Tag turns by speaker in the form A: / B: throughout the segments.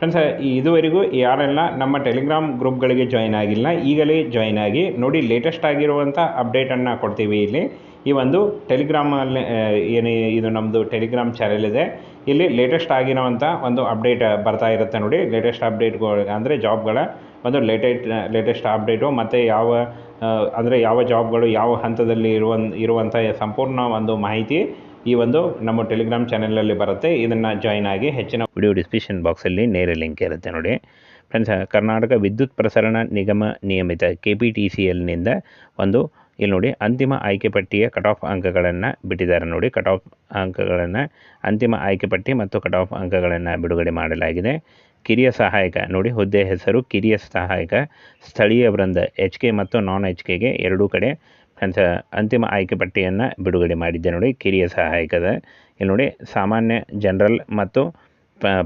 A: Friends, ಇದುವರೆಗೂ ಯಾರೆಲ್ಲ ನಮ್ಮ ಟೆಲಿಗ್ರಾಮ್ ಗ್ರೂಪ್ಗಳಿಗೆ ಜಾಯ್ನ್ ಆಗಿಲ್ಲ, ಈಗಲೇ ಜಾಯ್ನ್ ಆಗಿ ನೋಡಿ. ಲೇಟೆಸ್ಟ್ ಆಗಿರುವಂಥ ಅಪ್ಡೇಟನ್ನು ಕೊಡ್ತೀವಿ ಇಲ್ಲಿ. ಈ ಒಂದು ಟೆಲಿಗ್ರಾಮಲ್ಲಿ ಏನು ಇದು ನಮ್ಮದು ಟೆಲಿಗ್ರಾಮ್ ಚಾನೆಲ್ ಇದೆ, ಇಲ್ಲಿ ಲೇಟೆಸ್ಟ್ ಆಗಿರೋವಂಥ ಒಂದು ಅಪ್ಡೇಟ್ ಬರ್ತಾ ಇರುತ್ತೆ ನೋಡಿ. ಲೇಟೆಸ್ಟ್ ಅಪ್ಡೇಟ್ಗಳು ಅಂದರೆ ಜಾಬ್ಗಳ ಒಂದು ಲೇಟೆಸ್ಟ್ ಅಪ್ಡೇಟು ಮತ್ತು ಯಾವ ಜಾಬ್ಗಳು ಯಾವ ಹಂತದಲ್ಲಿ ಇರುವಂಥ ಸಂಪೂರ್ಣ ಒಂದು ಮಾಹಿತಿ ಈ ಒಂದು ನಮ್ಮ ಟೆಲಿಗ್ರಾಮ್ ಚಾನೆಲಲ್ಲಿ ಬರುತ್ತೆ. ಇದನ್ನು ಜಾಯ್ನ್ ಆಗಿ ಹೆಚ್ಚಿನ ವಿಡಿಯೋ ಡಿಸ್ಕ್ರಿಪ್ಷನ್ ಬಾಕ್ಸಲ್ಲಿ ನೇರ ಲಿಂಕ್ ಇರುತ್ತೆ ನೋಡಿ. ಫ್ರೆಂಡ್ಸ್, ಕರ್ನಾಟಕ ವಿದ್ಯುತ್ ಪ್ರಸರಣ ನಿಗಮ ನಿಯಮಿತ KPTCLನಿಂದ ಒಂದು ಇಲ್ಲಿ ನೋಡಿ ಅಂತಿಮ ಆಯ್ಕೆ ಪಟ್ಟಿಯ ಕಟ್ ಆಫ್ ಅಂಕಗಳನ್ನು ಬಿಟ್ಟಿದ್ದಾರೆ ನೋಡಿ. ಕಟ್ ಆಫ್ ಅಂಕಗಳನ್ನು ಅಂತಿಮ ಆಯ್ಕೆ ಪಟ್ಟಿ ಮತ್ತು ಕಟ್ ಆಫ್ ಅಂಕಗಳನ್ನು ಬಿಡುಗಡೆ ಮಾಡಲಾಗಿದೆ. ಕಿರಿಯ ಸಹಾಯಕ ನೋಡಿ, ಹುದ್ದೆ ಹೆಸರು ಕಿರಿಯ ಸಹಾಯಕ, ಸ್ಥಳೀಯ ವೃಂದ HK ಮತ್ತು ನಾನ್ HKಗೆ ಎರಡೂ ಕಡೆ ಫ್ರೆಂಡ್ಸ್ ಅಂತಿಮ ಆಯ್ಕೆ ಪಟ್ಟಿಯನ್ನು ಬಿಡುಗಡೆ ಮಾಡಿದ್ದೆ ನೋಡಿ. ಕಿರಿಯ ಸಹಾಯಕದ ಇಲ್ಲಿ ನೋಡಿ ಸಾಮಾನ್ಯ, ಜನರಲ್ ಮತ್ತು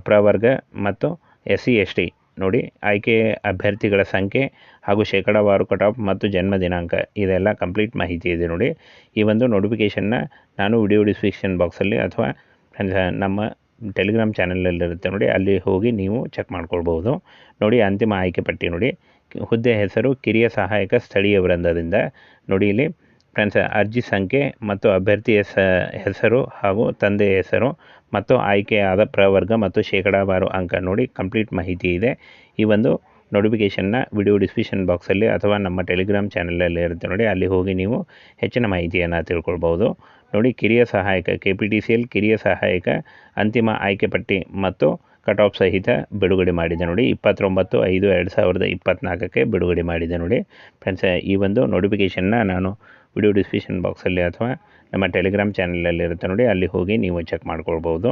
A: ಪ್ರವರ್ಗ ಮತ್ತು SC ST ನೋಡಿ ಆಯ್ಕೆ ಅಭ್ಯರ್ಥಿಗಳ ಸಂಖ್ಯೆ ಹಾಗೂ ಶೇಕಡಾವಾರು ಕಟ್ ಆಫ್ ಮತ್ತು ಜನ್ಮ ದಿನಾಂಕ ಇದೆಲ್ಲ ಕಂಪ್ಲೀಟ್ ಮಾಹಿತಿ ಇದೆ ನೋಡಿ. ಈ ಒಂದು ನೋಟಿಫಿಕೇಷನ್ನ ನಾನು ವಿಡಿಯೋ ಡಿಸ್ಕ್ರಿಪ್ಷನ್ ಬಾಕ್ಸಲ್ಲಿ ಅಥವಾ ಫ್ರೆಂಡ್ಸ್ ನಮ್ಮ ಟೆಲಿಗ್ರಾಮ್ ಚಾನಲಲ್ಲಿರುತ್ತೆ ನೋಡಿ, ಅಲ್ಲಿ ಹೋಗಿ ನೀವು ಚೆಕ್ ಮಾಡ್ಕೊಳ್ಬೋದು ನೋಡಿ. ಅಂತಿಮ ಆಯ್ಕೆ ಪಟ್ಟಿ ನೋಡಿ, ಹುದ್ದೆ ಹೆಸರು ಕಿರಿಯ ಸಹಾಯಕ ಸ್ಥಳೀಯ ವೃಂದದಿಂದ ನೋಡಿ. ಇಲ್ಲಿ ಫ್ರೆಂಡ್ಸ್ ಅರ್ಜಿ ಸಂಖ್ಯೆ ಮತ್ತು ಅಭ್ಯರ್ಥಿ ಹೆಸರು ಹಾಗೂ ತಂದೆಯ ಹೆಸರು ಮತ್ತು ಆಯ್ಕೆಯಾದ ಪ್ರವರ್ಗ ಮತ್ತು ಶೇಕಡಾವಾರು ಅಂಕ ನೋಡಿ ಕಂಪ್ಲೀಟ್ ಮಾಹಿತಿ ಇದೆ. ಈ ಒಂದು ನೋಟಿಫಿಕೇಷನ್ನ ವಿಡಿಯೋ ಡಿಸ್ಕ್ರಿಪ್ಷನ್ ಬಾಕ್ಸಲ್ಲಿ ಅಥವಾ ನಮ್ಮ ಟೆಲಿಗ್ರಾಮ್ ಚಾನಲಲ್ಲಿ ಇರುತ್ತೆ ನೋಡಿ, ಅಲ್ಲಿ ಹೋಗಿ ನೀವು ಹೆಚ್ಚಿನ ಮಾಹಿತಿಯನ್ನು ತಿಳ್ಕೊಳ್ಬೋದು ನೋಡಿ. ಕಿರಿಯ ಸಹಾಯಕ KPTCL ಕಿರಿಯ ಸಹಾಯಕ ಅಂತಿಮ ಆಯ್ಕೆ ಪಟ್ಟಿ ಮತ್ತು ಕಟ್ ಆಫ್ ಸಹಿತ ಬಿಡುಗಡೆ ಮಾಡಿದೆ ನೋಡಿ. 29/5/2024ಕ್ಕೆ ಬಿಡುಗಡೆ ಮಾಡಿದೆ ನೋಡಿ. ಫ್ರೆಂಡ್ಸ್, ಈ ಒಂದು ನೋಟಿಫಿಕೇಷನ್ನ ನಾನು ವಿಡಿಯೋ ಡಿಸ್ಕ್ರಿಪ್ಷನ್ ಬಾಕ್ಸಲ್ಲಿ ಅಥವಾ ನಮ್ಮ ಟೆಲಿಗ್ರಾಮ್ ಚಾನಲಲ್ಲಿ ಇರುತ್ತೆ ನೋಡಿ, ಅಲ್ಲಿ ಹೋಗಿ ನೀವು ಚೆಕ್ ಮಾಡ್ಕೊಳ್ಬೋದು.